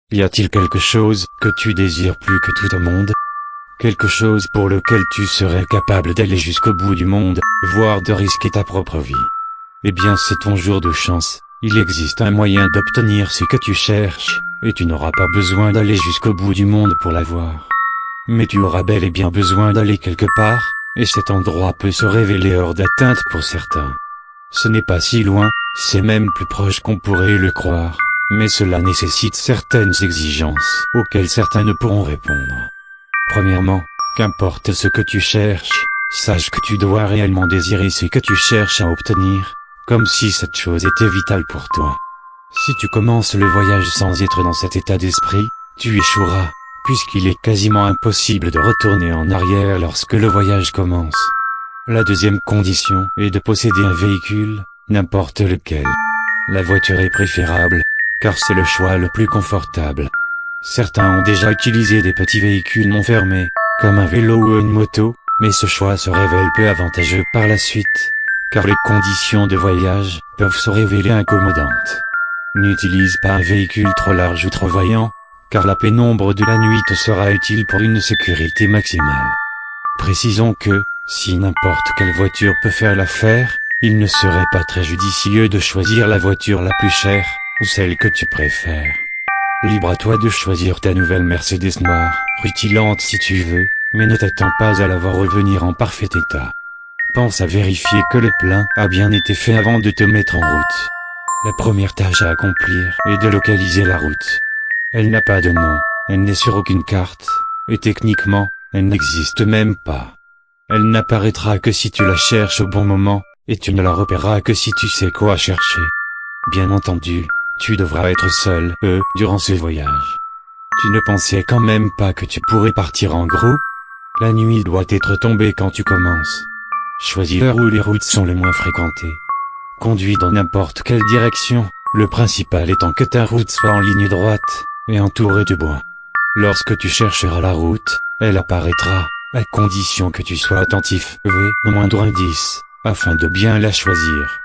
Y a-t-il quelque chose que tu désires plus que tout au monde? Quelque chose pour lequel tu serais capable d'aller jusqu'au bout du monde, voire de risquer ta propre vie? Eh bien c'est ton jour de chance, il existe un moyen d'obtenir ce que tu cherches, et tu n'auras pas besoin d'aller jusqu'au bout du monde pour l'avoir. Mais tu auras bel et bien besoin d'aller quelque part, et cet endroit peut se révéler hors d'atteinte pour certains. Ce n'est pas si loin, c'est même plus proche qu'on pourrait le croire, mais cela nécessite certaines exigences auxquelles certains ne pourront répondre. Premièrement, qu'importe ce que tu cherches, sache que tu dois réellement désirer ce que tu cherches à obtenir, comme si cette chose était vitale pour toi. Si tu commences le voyage sans être dans cet état d'esprit, tu échoueras, puisqu'il est quasiment impossible de retourner en arrière lorsque le voyage commence. La deuxième condition est de posséder un véhicule, n'importe lequel. La voiture est préférable, car c'est le choix le plus confortable. Certains ont déjà utilisé des petits véhicules non fermés, comme un vélo ou une moto, mais ce choix se révèle peu avantageux par la suite, car les conditions de voyage peuvent se révéler incommodantes. N'utilise pas un véhicule trop large ou trop voyant, car la pénombre de la nuit te sera utile pour une sécurité maximale. Précisons que, si n'importe quelle voiture peut faire l'affaire, il ne serait pas très judicieux de choisir la voiture la plus chère, ou celle que tu préfères. Libre à toi de choisir ta nouvelle Mercedes noire, rutilante si tu veux, mais ne t'attends pas à la voir revenir en parfait état. Pense à vérifier que le plein a bien été fait avant de te mettre en route. La première tâche à accomplir est de localiser la route. Elle n'a pas de nom, elle n'est sur aucune carte, et techniquement, elle n'existe même pas. Elle n'apparaîtra que si tu la cherches au bon moment, et tu ne la repéreras que si tu sais quoi chercher. Bien entendu, tu devras être seul, durant ce voyage. Tu ne pensais quand même pas que tu pourrais partir en groupe? La nuit doit être tombée quand tu commences. Choisis l'heure où les routes sont les moins fréquentées. Conduis dans n'importe quelle direction, le principal étant que ta route soit en ligne droite, et entourée de bois. Lorsque tu chercheras la route, elle apparaîtra, à condition que tu sois attentif, au moindre indice, afin de bien la choisir.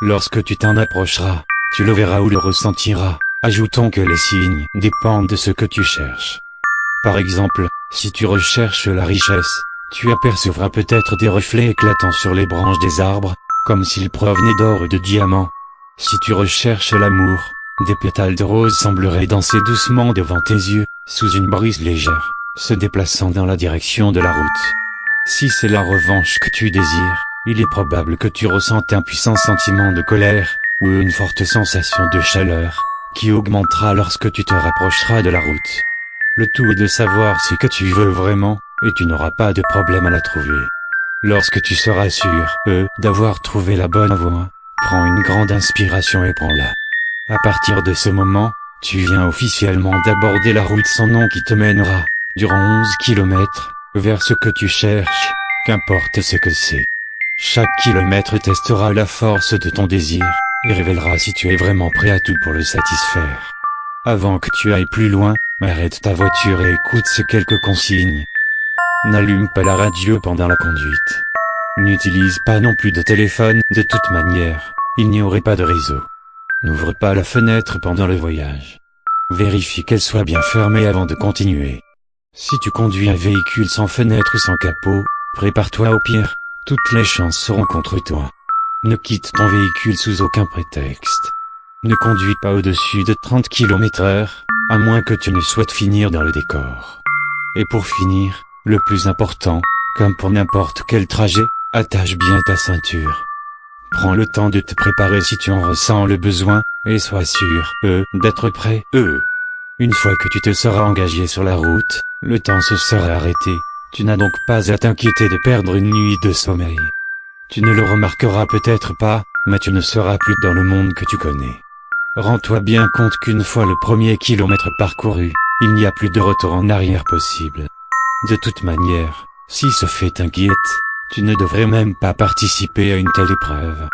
Lorsque tu t'en approcheras, tu le verras ou le ressentiras, ajoutons que les signes dépendent de ce que tu cherches. Par exemple, si tu recherches la richesse, tu apercevras peut-être des reflets éclatants sur les branches des arbres, comme s'ils provenaient d'or ou de diamants. Si tu recherches l'amour, des pétales de rose sembleraient danser doucement devant tes yeux, sous une brise légère, se déplaçant dans la direction de la route. Si c'est la revanche que tu désires, il est probable que tu ressentes un puissant sentiment de colère, ou une forte sensation de chaleur, qui augmentera lorsque tu te rapprocheras de la route. Le tout est de savoir ce que tu veux vraiment, et tu n'auras pas de problème à la trouver. Lorsque tu seras sûr, d'avoir trouvé la bonne voie, prends une grande inspiration et prends-la. À partir de ce moment, tu viens officiellement d'aborder la route sans nom qui te mènera, durant 11 kilomètres, vers ce que tu cherches, qu'importe ce que c'est. Chaque kilomètre testera la force de ton désir, et révélera si tu es vraiment prêt à tout pour le satisfaire. Avant que tu ailles plus loin, arrête ta voiture et écoute ces quelques consignes. N'allume pas la radio pendant la conduite. N'utilise pas non plus de téléphone, de toute manière, il n'y aurait pas de réseau. N'ouvre pas la fenêtre pendant le voyage. Vérifie qu'elle soit bien fermée avant de continuer. Si tu conduis un véhicule sans fenêtre ou sans capot, prépare-toi au pire, toutes les chances seront contre toi. Ne quitte ton véhicule sous aucun prétexte. Ne conduis pas au-dessus de 30 km/h, à moins que tu ne souhaites finir dans le décor. Et pour finir, le plus important, comme pour n'importe quel trajet, attache bien ta ceinture. Prends le temps de te préparer si tu en ressens le besoin, et sois sûr, d'être prêt, Une fois que tu te seras engagé sur la route, le temps se sera arrêté, tu n'as donc pas à t'inquiéter de perdre une nuit de sommeil. Tu ne le remarqueras peut-être pas, mais tu ne seras plus dans le monde que tu connais. Rends-toi bien compte qu'une fois le premier kilomètre parcouru, il n'y a plus de retour en arrière possible. De toute manière, si ce fait t'inquiète, tu ne devrais même pas participer à une telle épreuve.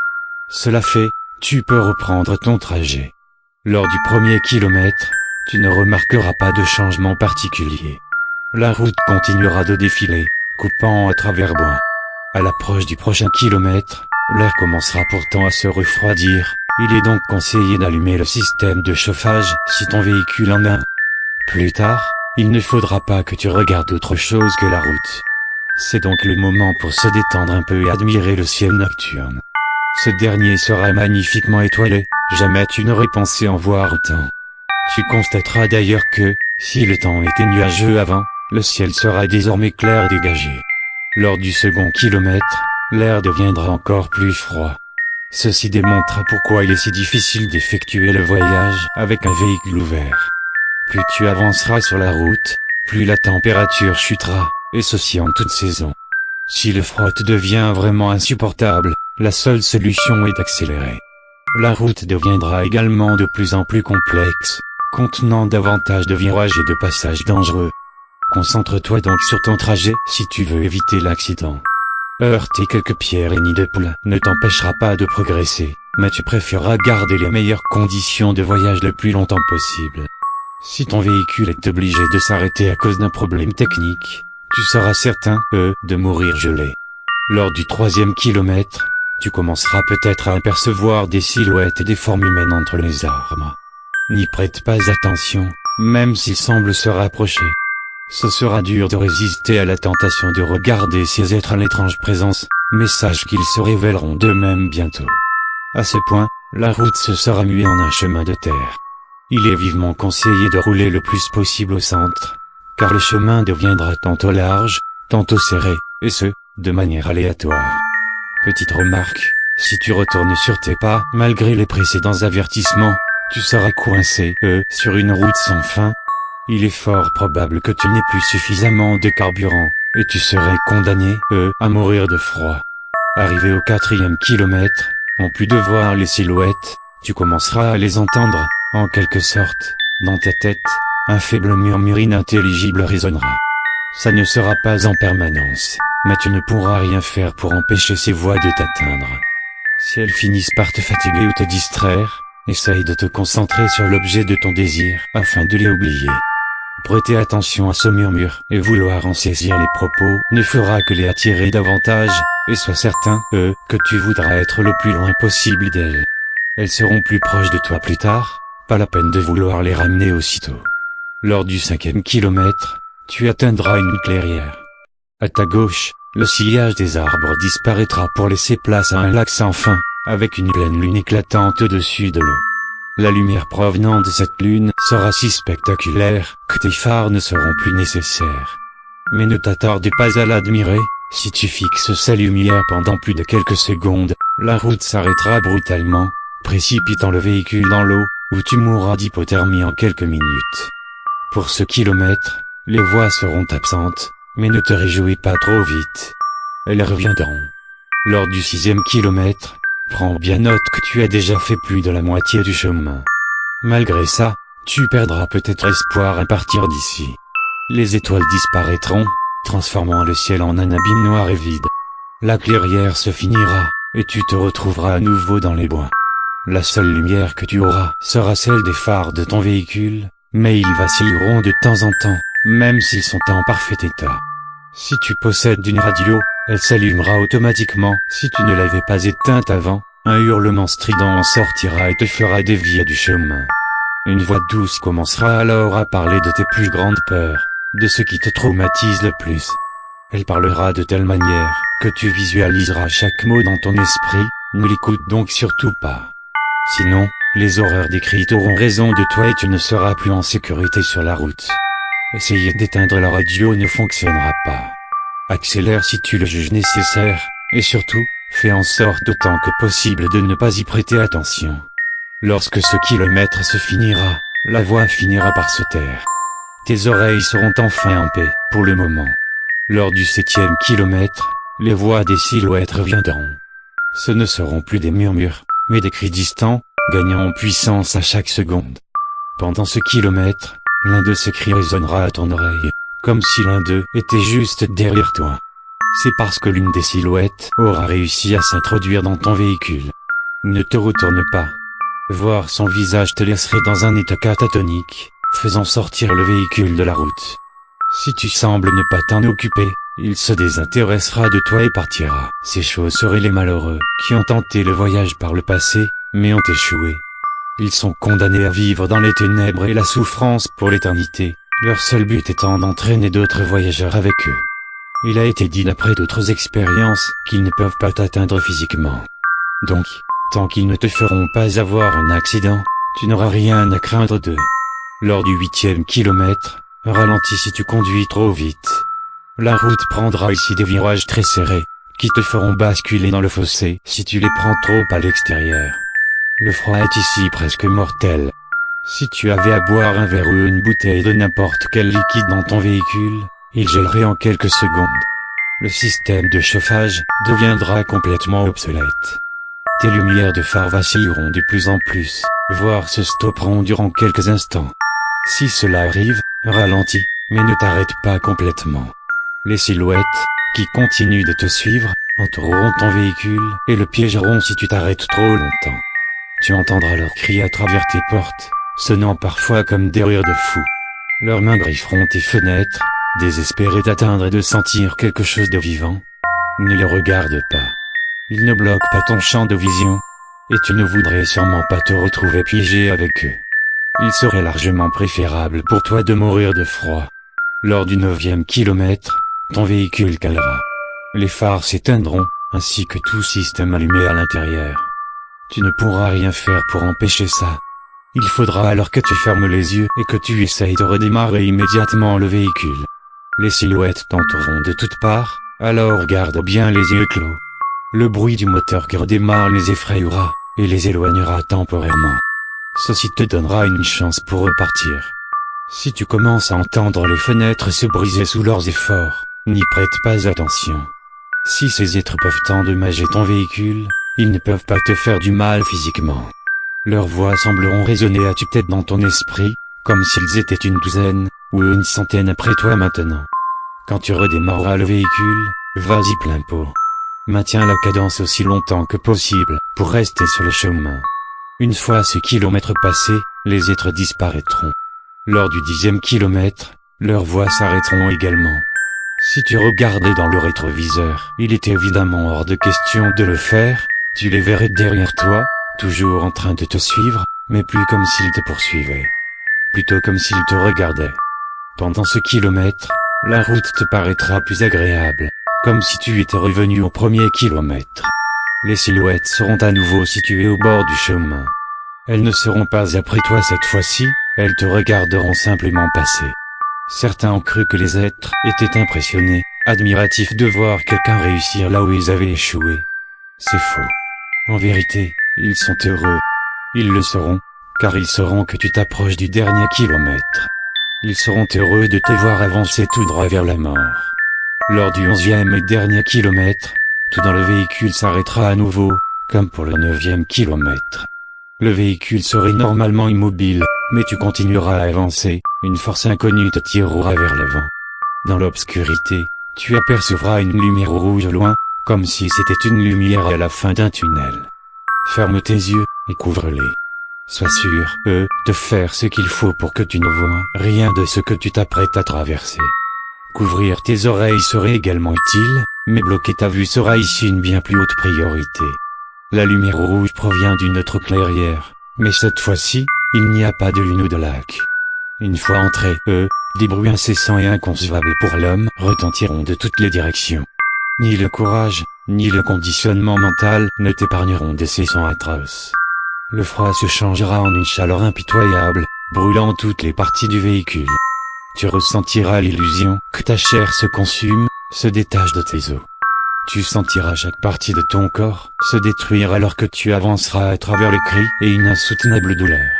Cela fait, tu peux reprendre ton trajet. Lors du premier kilomètre, tu ne remarqueras pas de changement particulier. La route continuera de défiler, coupant à travers bois. À l'approche du prochain kilomètre, l'air commencera pourtant à se refroidir, il est donc conseillé d'allumer le système de chauffage si ton véhicule en a un. Plus tard, il ne faudra pas que tu regardes autre chose que la route. C'est donc le moment pour se détendre un peu et admirer le ciel nocturne. Ce dernier sera magnifiquement étoilé, jamais tu n'aurais pensé en voir autant. Tu constateras d'ailleurs que, si le temps était nuageux avant, le ciel sera désormais clair et dégagé. Lors du second kilomètre, l'air deviendra encore plus froid. Ceci démontrera pourquoi il est si difficile d'effectuer le voyage avec un véhicule ouvert. Plus tu avanceras sur la route, plus la température chutera, et ceci en toute saison. Si le froid te devient vraiment insupportable, la seule solution est d'accélérer. La route deviendra également de plus en plus complexe, contenant davantage de virages et de passages dangereux. Concentre-toi donc sur ton trajet si tu veux éviter l'accident. Heurter quelques pierres et nids de poules ne t'empêchera pas de progresser, mais tu préféreras garder les meilleures conditions de voyage le plus longtemps possible. Si ton véhicule est obligé de s'arrêter à cause d'un problème technique, tu seras certain, de mourir gelé. Lors du 3e kilomètre, tu commenceras peut-être à apercevoir des silhouettes et des formes humaines entre les arbres. N'y prête pas attention, même s'ils semblent se rapprocher. Ce sera dur de résister à la tentation de regarder ces êtres à l'étrange présence, mais sache qu'ils se révéleront d'eux-mêmes bientôt. À ce point, la route se sera muée en un chemin de terre. Il est vivement conseillé de rouler le plus possible au centre, car le chemin deviendra tantôt large, tantôt serré, et ce, de manière aléatoire. Petite remarque, si tu retournes sur tes pas, malgré les précédents avertissements, tu seras coincé, sur une route sans fin. Il est fort probable que tu n'aies plus suffisamment de carburant, et tu serais condamné, à mourir de froid. Arrivé au 4e kilomètre, en plus de voir les silhouettes, tu commenceras à les entendre, en quelque sorte, dans ta tête, un faible murmure inintelligible résonnera. Ça ne sera pas en permanence, mais tu ne pourras rien faire pour empêcher ces voix de t'atteindre. Si elles finissent par te fatiguer ou te distraire, essaye de te concentrer sur l'objet de ton désir, afin de les oublier. Prêter attention à ce murmure, et vouloir en saisir les propos, ne fera que les attirer davantage, et sois certain, que tu voudras être le plus loin possible d'elles. Elles seront plus proches de toi plus tard, pas la peine de vouloir les ramener aussitôt. Lors du 5e kilomètre, tu atteindras une clairière. À ta gauche, le sillage des arbres disparaîtra pour laisser place à un lac sans fin, avec une pleine lune éclatante au-dessus de l'eau. La lumière provenant de cette lune sera si spectaculaire que tes phares ne seront plus nécessaires. Mais ne t'attarde pas à l'admirer, si tu fixes sa lumière pendant plus de quelques secondes, la route s'arrêtera brutalement, précipitant le véhicule dans l'eau, où tu mourras d'hypothermie en quelques minutes. Pour ce kilomètre, les voix seront absentes, mais ne te réjouis pas trop vite. Elles reviendront. Lors du 6e kilomètre, prends bien note que tu as déjà fait plus de la moitié du chemin. Malgré ça, tu perdras peut-être espoir à partir d'ici. Les étoiles disparaîtront, transformant le ciel en un abîme noir et vide. La clairière se finira, et tu te retrouveras à nouveau dans les bois. La seule lumière que tu auras sera celle des phares de ton véhicule, mais ils vacilleront de temps en temps, même s'ils sont en parfait état. Si tu possèdes une radio, elle s'allumera automatiquement. Si tu ne l'avais pas éteinte avant, un hurlement strident en sortira et te fera dévier du chemin. Une voix douce commencera alors à parler de tes plus grandes peurs, de ce qui te traumatise le plus. Elle parlera de telle manière que tu visualiseras chaque mot dans ton esprit, ne l'écoute donc surtout pas. Sinon, les horreurs décrites auront raison de toi et tu ne seras plus en sécurité sur la route. Essayer d'éteindre la radio ne fonctionnera pas. Accélère si tu le juges nécessaire, et surtout, fais en sorte autant que possible de ne pas y prêter attention. Lorsque ce kilomètre se finira, la voix finira par se taire. Tes oreilles seront enfin en paix, pour le moment. Lors du 7e kilomètre, les voix des silhouettes reviendront. Ce ne seront plus des murmures, mais des cris distants, gagnant en puissance à chaque seconde. Pendant ce kilomètre, l'un de ces cris résonnera à ton oreille, comme si l'un d'eux était juste derrière toi. C'est parce que l'une des silhouettes aura réussi à s'introduire dans ton véhicule. Ne te retourne pas. Voir son visage te laisserait dans un état catatonique, faisant sortir le véhicule de la route. Si tu sembles ne pas t'en occuper, il se désintéressera de toi et partira. Ces choses seraient les malheureux qui ont tenté le voyage par le passé, mais ont échoué. Ils sont condamnés à vivre dans les ténèbres et la souffrance pour l'éternité, leur seul but étant d'entraîner d'autres voyageurs avec eux. Il a été dit d'après d'autres expériences qu'ils ne peuvent pas t'atteindre physiquement. Donc, tant qu'ils ne te feront pas avoir un accident, tu n'auras rien à craindre d'eux. Lors du 8e kilomètre, ralentis si tu conduis trop vite. La route prendra ici des virages très serrés, qui te feront basculer dans le fossé si tu les prends trop à l'extérieur. Le froid est ici presque mortel. Si tu avais à boire un verre ou une bouteille de n'importe quel liquide dans ton véhicule, il gèlerait en quelques secondes. Le système de chauffage deviendra complètement obsolète. Tes lumières de phare vacilleront de plus en plus, voire se stopperont durant quelques instants. Si cela arrive, ralentis, mais ne t'arrête pas complètement. Les silhouettes, qui continuent de te suivre, entoureront ton véhicule et le piégeront si tu t'arrêtes trop longtemps. Tu entendras leurs cris à travers tes portes, sonnant parfois comme des rires de fous. Leurs mains grifferont tes fenêtres, désespérés d'atteindre et de sentir quelque chose de vivant. Ne les regarde pas. Ils ne bloquent pas ton champ de vision, et tu ne voudrais sûrement pas te retrouver piégé avec eux. Il serait largement préférable pour toi de mourir de froid. Lors du 9e kilomètre, ton véhicule calera. Les phares s'éteindront, ainsi que tout système allumé à l'intérieur. Tu ne pourras rien faire pour empêcher ça. Il faudra alors que tu fermes les yeux et que tu essayes de redémarrer immédiatement le véhicule. Les silhouettes t'entoureront de toutes parts, alors garde bien les yeux clos. Le bruit du moteur qui redémarre les effrayera, et les éloignera temporairement. Ceci te donnera une chance pour repartir. Si tu commences à entendre les fenêtres se briser sous leurs efforts, n'y prête pas attention. Si ces êtres peuvent endommager ton véhicule, ils ne peuvent pas te faire du mal physiquement. Leurs voix sembleront résonner à tue-tête dans ton esprit, comme s'ils étaient une douzaine, ou une centaine après toi maintenant. Quand tu redémarreras le véhicule, vas-y plein pot. Maintiens la cadence aussi longtemps que possible, pour rester sur le chemin. Une fois ce kilomètre passé, les êtres disparaîtront. Lors du 10e kilomètre, leurs voix s'arrêteront également. Si tu regardais dans le rétroviseur, il est évidemment hors de question de le faire, tu les verrais derrière toi, toujours en train de te suivre, mais plus comme s'ils te poursuivaient. Plutôt comme s'ils te regardaient. Pendant ce kilomètre, la route te paraîtra plus agréable, comme si tu étais revenu au 1er kilomètre. Les silhouettes seront à nouveau situées au bord du chemin. Elles ne seront pas après toi cette fois-ci, elles te regarderont simplement passer. Certains ont cru que les êtres étaient impressionnés, admiratifs de voir quelqu'un réussir là où ils avaient échoué. C'est faux. En vérité, ils sont heureux. Ils le seront, car ils sauront que tu t'approches du dernier kilomètre. Ils seront heureux de te voir avancer tout droit vers la mort. Lors du 11e et dernier kilomètre, tout dans le véhicule s'arrêtera à nouveau, comme pour le 9e kilomètre. Le véhicule serait normalement immobile, mais tu continueras à avancer, une force inconnue te tirera vers l'avant. Dans l'obscurité, tu apercevras une lumière rouge au loin, comme si c'était une lumière à la fin d'un tunnel. Ferme tes yeux, et couvre-les. Sois sûr, de faire ce qu'il faut pour que tu ne vois rien de ce que tu t'apprêtes à traverser. Couvrir tes oreilles serait également utile, mais bloquer ta vue sera ici une bien plus haute priorité. La lumière rouge provient d'une autre clairière, mais cette fois-ci, il n'y a pas de lune ou de lac. Une fois entré, des bruits incessants et inconcevables pour l'homme retentiront de toutes les directions. Ni le courage, ni le conditionnement mental ne t'épargneront de ces sons atroces. Le froid se changera en une chaleur impitoyable, brûlant toutes les parties du véhicule. Tu ressentiras l'illusion que ta chair se consume, se détache de tes os. Tu sentiras chaque partie de ton corps se détruire alors que tu avanceras à travers les cris et une insoutenable douleur.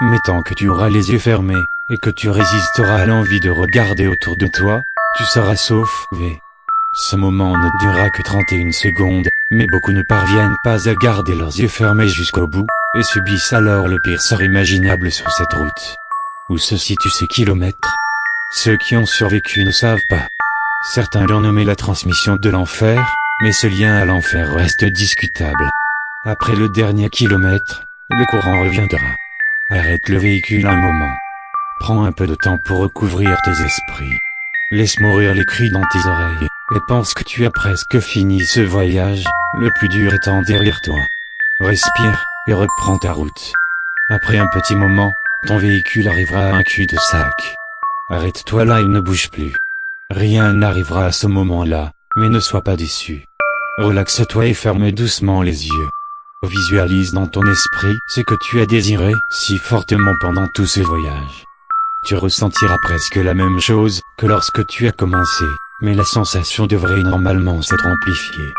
Mais tant que tu auras les yeux fermés, et que tu résisteras à l'envie de regarder autour de toi, tu seras sauvé. Ce moment ne durera que 31 secondes, mais beaucoup ne parviennent pas à garder leurs yeux fermés jusqu'au bout, et subissent alors le pire sort imaginable sur cette route. Où se situent ces kilomètres? Ceux qui ont survécu ne savent pas. Certains l'ont nommé la transmission de l'enfer, mais ce lien à l'enfer reste discutable. Après le dernier kilomètre, le courant reviendra. Arrête le véhicule un moment. Prends un peu de temps pour recouvrir tes esprits. Laisse mourir les cris dans tes oreilles, et pense que tu as presque fini ce voyage, le plus dur étant derrière toi. Respire, et reprends ta route. Après un petit moment, ton véhicule arrivera à un cul-de-sac. Arrête-toi là et ne bouge plus. Rien n'arrivera à ce moment-là, mais ne sois pas déçu. Relaxe-toi et ferme doucement les yeux. Visualise dans ton esprit ce que tu as désiré si fortement pendant tout ce voyage. Tu ressentiras presque la même chose que lorsque tu as commencé, mais la sensation devrait normalement s'être amplifiée.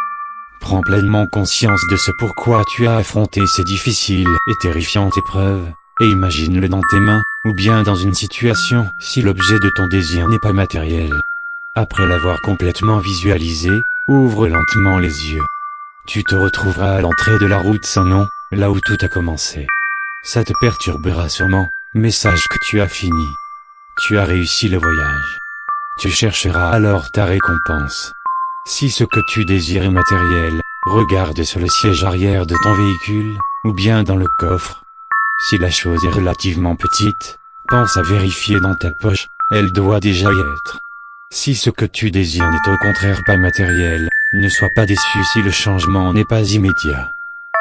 Prends pleinement conscience de ce pourquoi tu as affronté ces difficiles et terrifiantes épreuves, et imagine-le dans tes mains, ou bien dans une situation si l'objet de ton désir n'est pas matériel. Après l'avoir complètement visualisé, ouvre lentement les yeux. Tu te retrouveras à l'entrée de la route sans nom, là où tout a commencé. Ça te perturbera sûrement, mais sache que tu as fini. Tu as réussi le voyage. Tu chercheras alors ta récompense. Si ce que tu désires est matériel, regarde sur le siège arrière de ton véhicule, ou bien dans le coffre. Si la chose est relativement petite, pense à vérifier dans ta poche, elle doit déjà y être. Si ce que tu désires n'est au contraire pas matériel, ne sois pas déçu si le changement n'est pas immédiat.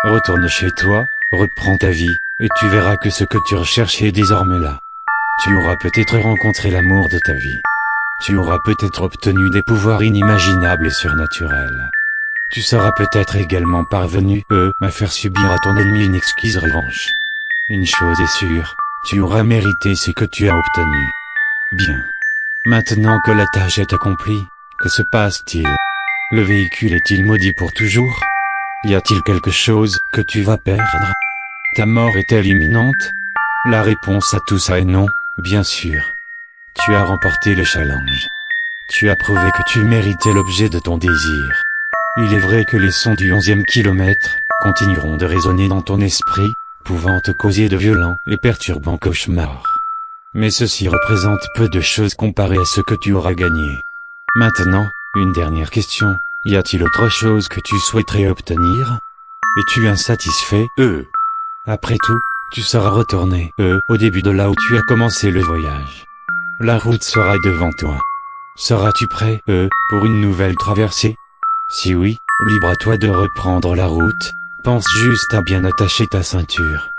Retourne chez toi, reprends ta vie, et tu verras que ce que tu recherches est désormais là. Tu auras peut-être rencontré l'amour de ta vie. Tu auras peut-être obtenu des pouvoirs inimaginables et surnaturels. Tu seras peut-être également parvenu, à faire subir à ton ennemi une exquise revanche. Une chose est sûre, tu auras mérité ce que tu as obtenu. Bien. Maintenant que la tâche est accomplie, que se passe-t-il? Le véhicule est-il maudit pour toujours? Y a-t-il quelque chose que tu vas perdre? Ta mort est-elle imminente? La réponse à tout ça est non, bien sûr. Tu as remporté le challenge. Tu as prouvé que tu méritais l'objet de ton désir. Il est vrai que les sons du 11e kilomètre continueront de résonner dans ton esprit, pouvant te causer de violents et perturbants cauchemars. Mais ceci représente peu de choses comparé à ce que tu auras gagné. Maintenant, une dernière question, y a-t-il autre chose que tu souhaiterais obtenir? Es-tu insatisfait? Après tout, tu seras retourné, au début de là où tu as commencé le voyage. La route sera devant toi. Seras-tu prêt, pour une nouvelle traversée? Si oui, libre à toi de reprendre la route, pense juste à bien attacher ta ceinture.